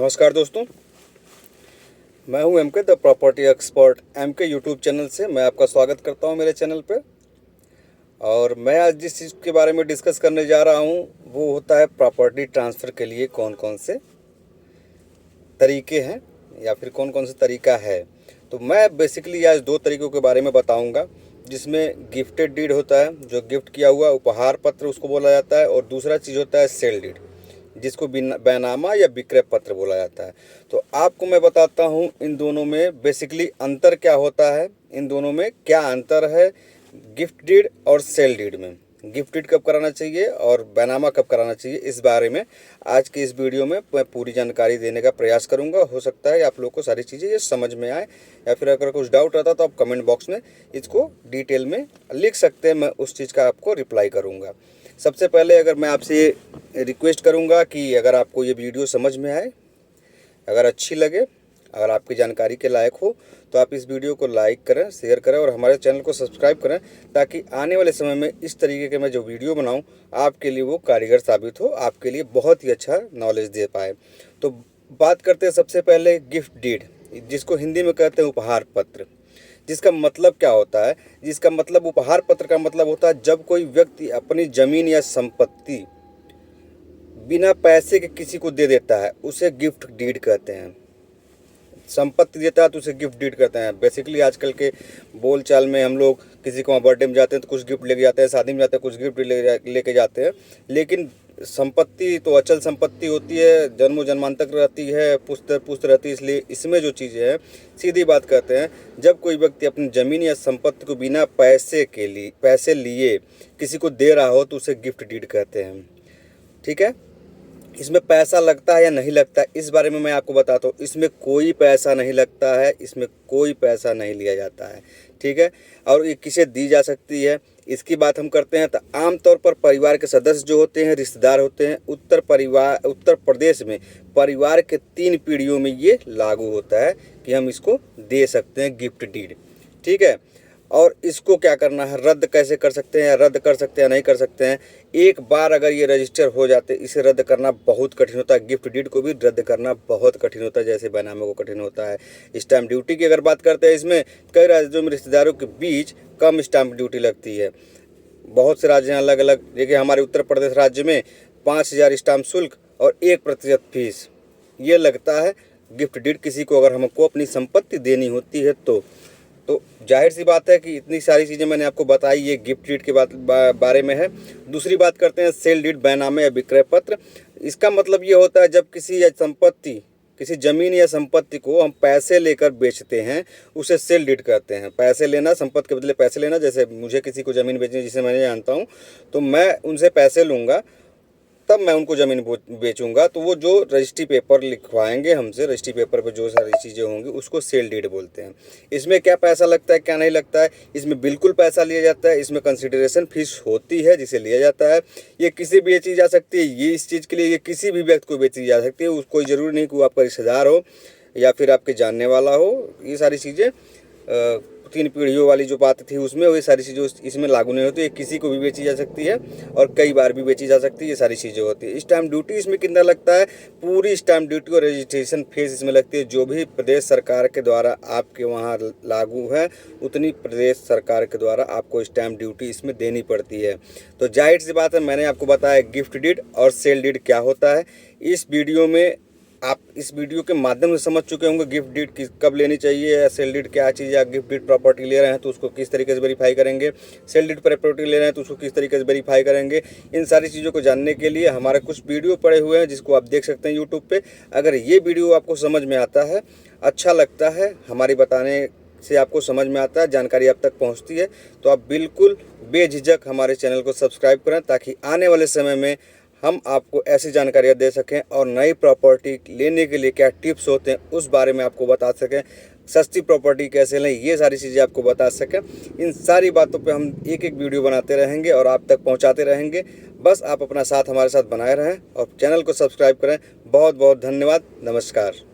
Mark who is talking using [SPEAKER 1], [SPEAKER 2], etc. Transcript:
[SPEAKER 1] नमस्कार दोस्तों, मैं हूं MK the property expert. MK YouTube channel से मैं आपका स्वागत करता हूं मेरे चैनल पे। और मैं आज जिस चीज़ के बारे में डिस्कस करने जा रहा हूं वो होता है प्रॉपर्टी ट्रांसफ़र के लिए कौन कौन से तरीके हैं या फिर कौन कौन से तरीका है। तो मैं बेसिकली आज दो तरीक़ों के बारे में बताऊँगा, जिसमें गिफ्टेड डीड होता है, जो गिफ्ट किया हुआ उपहार पत्र उसको बोला जाता है, और दूसरा चीज़ होता है सेल डीड, जिसको बैनामा या विक्रय पत्र बोला जाता है। तो आपको मैं बताता हूँ इन दोनों में बेसिकली अंतर क्या होता है, इन दोनों में क्या अंतर है गिफ्ट डीड और सेल डीड में। गिफ्ट डीड कब कराना चाहिए और बैनामा कब कराना चाहिए, इस बारे में आज की इस वीडियो में मैं पूरी जानकारी देने का प्रयास करूंगा। हो सकता है आप लोग को सारी चीज़ें ये समझ में आए, या फिर अगर कुछ डाउट रहता तो आप कमेंट बॉक्स में इसको डिटेल में लिख सकते हैं, मैं उस चीज़ का आपको रिप्लाई करूँगा। सबसे पहले अगर मैं आपसे ये रिक्वेस्ट करूंगा कि अगर आपको ये वीडियो समझ में आए, अगर अच्छी लगे, अगर आपकी जानकारी के लायक हो, तो आप इस वीडियो को लाइक करें, शेयर करें और हमारे चैनल को सब्सक्राइब करें, ताकि आने वाले समय में इस तरीके के मैं जो वीडियो बनाऊं आपके लिए वो कारीगर साबित हो, आपके लिए बहुत ही अच्छा नॉलेज दे पाए। तो बात करते हैं सबसे पहले गिफ्ट डीड, जिसको हिंदी में कहते हैं उपहार पत्र। जिसका मतलब क्या होता है, जिसका मतलब उपहार पत्र का मतलब होता है जब कोई व्यक्ति अपनी ज़मीन या संपत्ति बिना पैसे के किसी को दे देता है, उसे गिफ्ट डीड कहते हैं। संपत्ति देता है तो उसे गिफ्ट डीड कहते हैं। बेसिकली आजकल के बोलचाल में हम लोग किसी को बर्थडे में जाते हैं तो कुछ गिफ्ट लेके जाते हैं, शादी में जाते हैं कुछ गिफ्ट लेके जाते हैं, लेकिन संपत्ति तो अचल संपत्ति होती है, जन्मों जन्मांतर रहती है, पुश्त दर पुश्त रहती है। इसलिए इसमें जो चीज़ें हैं सीधी बात कहते हैं, जब कोई व्यक्ति अपनी ज़मीन या संपत्ति को बिना पैसे लिए किसी को दे रहा हो तो उसे गिफ्ट डीड कहते हैं। ठीक है, इसमें पैसा लगता है या नहीं लगता है, इस बारे में मैं आपको बताता हूँ। इसमें कोई पैसा नहीं लगता है, इसमें कोई पैसा नहीं लिया जाता है। ठीक है, और ये किसे दी जा सकती है, इसकी बात हम करते हैं तो आमतौर पर परिवार के सदस्य जो होते हैं, रिश्तेदार होते हैं। उत्तर प्रदेश में परिवार के 3 पीढ़ियों में ये लागू होता है कि हम इसको दे सकते हैं गिफ्ट डीड। ठीक है, और इसको क्या करना है, रद्द कैसे कर सकते हैं, रद्द कर सकते हैं नहीं कर सकते हैं। एक बार अगर ये रजिस्टर हो जाते, इसे रद्द करना बहुत कठिन होता है। गिफ्ट डीड को भी रद्द करना बहुत कठिन होता है, जैसे बैनामा को कठिन होता है। स्टैम्प ड्यूटी की अगर बात करते हैं, इसमें कई राज्यों में रिश्तेदारों के बीच कम स्टैम्प ड्यूटी लगती है। बहुत से राज्य हैं अलग अलग, देखिए हमारे उत्तर प्रदेश राज्य में 5000 स्टैम्प शुल्क और 1% फीस ये लगता है गिफ्ट डीड किसी को अगर हमको अपनी संपत्ति देनी होती है तो जाहिर सी बात है कि इतनी सारी चीज़ें मैंने आपको बताई, ये गिफ्ट डीड के बारे में है। दूसरी बात करते हैं सेल डीड, बैनामा या विक्रय पत्र। इसका मतलब ये होता है जब किसी ज़मीन या संपत्ति को हम पैसे लेकर बेचते हैं, उसे सेल डीड कहते हैं। पैसे लेना, संपत्ति के बदले पैसे लेना। जैसे मुझे किसी को ज़मीन बेचनी, जिसे मैं जानता हूँ, तो मैं उनसे पैसे लूँगा, तब मैं उनको ज़मीन बेचूंगा। तो वो जो रजिस्ट्री पेपर लिखवाएंगे हमसे, रजिस्ट्री पेपर पे जो सारी चीज़ें होंगी उसको सेल डीड बोलते हैं। इसमें क्या पैसा लगता है, क्या नहीं लगता है, इसमें बिल्कुल पैसा लिया जाता है। इसमें कंसिडरेशन फीस होती है जिसे लिया जाता है। ये किसी भी बेची जा सकती है, ये इस चीज़ के लिए ये किसी भी व्यक्ति को बेची जा सकती है। कोई ज़रूरी नहीं कि वो आपका रिश्तेदार हो या फिर आपके जानने वाला हो। ये सारी चीज़ें 3 पीढ़ियों वाली जो बात थी उसमें, वो सारी चीज़ें इसमें लागू नहीं होती है। किसी को भी बेची जा सकती है और कई बार भी बेची जा सकती है, ये सारी चीज़ें होती है। स्टैम्प ड्यूटी इसमें कितना लगता है, पूरी स्टैम्प ड्यूटी और रजिस्ट्रेशन फीस इसमें लगती है। जो भी प्रदेश सरकार के द्वारा आपके वहाँ लागू है, उतनी प्रदेश सरकार के द्वारा आपको स्टैम्प ड्यूटी इसमें देनी पड़ती है। तो जाहिर सी बात है, मैंने आपको बताया गिफ्ट डीड और सेल डीड क्या होता है। इस वीडियो में आप इस वीडियो के माध्यम से समझ चुके होंगे गिफ्ट डीड कब लेनी चाहिए, या सेल डीड क्या चीज़ है। गिफ्ट डीड प्रॉपर्टी ले रहे हैं तो उसको किस तरीके से वेरीफाई करेंगे, सेल डीड प्रॉपर्टी ले रहे हैं तो उसको किस तरीके से वेरीफाई करेंगे। इन सारी चीज़ों को जानने के लिए हमारे कुछ वीडियो पड़े हुए हैं, जिसको आप देख सकते हैं यूट्यूब पे। अगर ये वीडियो आपको समझ में आता है, अच्छा लगता है, हमारी बताने से आपको समझ में आता है, जानकारी आप तक पहुँचती है, तो आप बिल्कुल बेझिझक हमारे चैनल को सब्सक्राइब करें, ताकि आने वाले समय में हम आपको ऐसी जानकारियाँ दे सकें और नई प्रॉपर्टी लेने के लिए क्या टिप्स होते हैं उस बारे में आपको बता सकें। सस्ती प्रॉपर्टी कैसे लें, ये सारी चीज़ें आपको बता सकें। इन सारी बातों पे हम एक वीडियो बनाते रहेंगे और आप तक पहुंचाते रहेंगे। बस आप अपना साथ हमारे साथ बनाए रहें और चैनल को सब्सक्राइब करें। बहुत बहुत धन्यवाद, नमस्कार।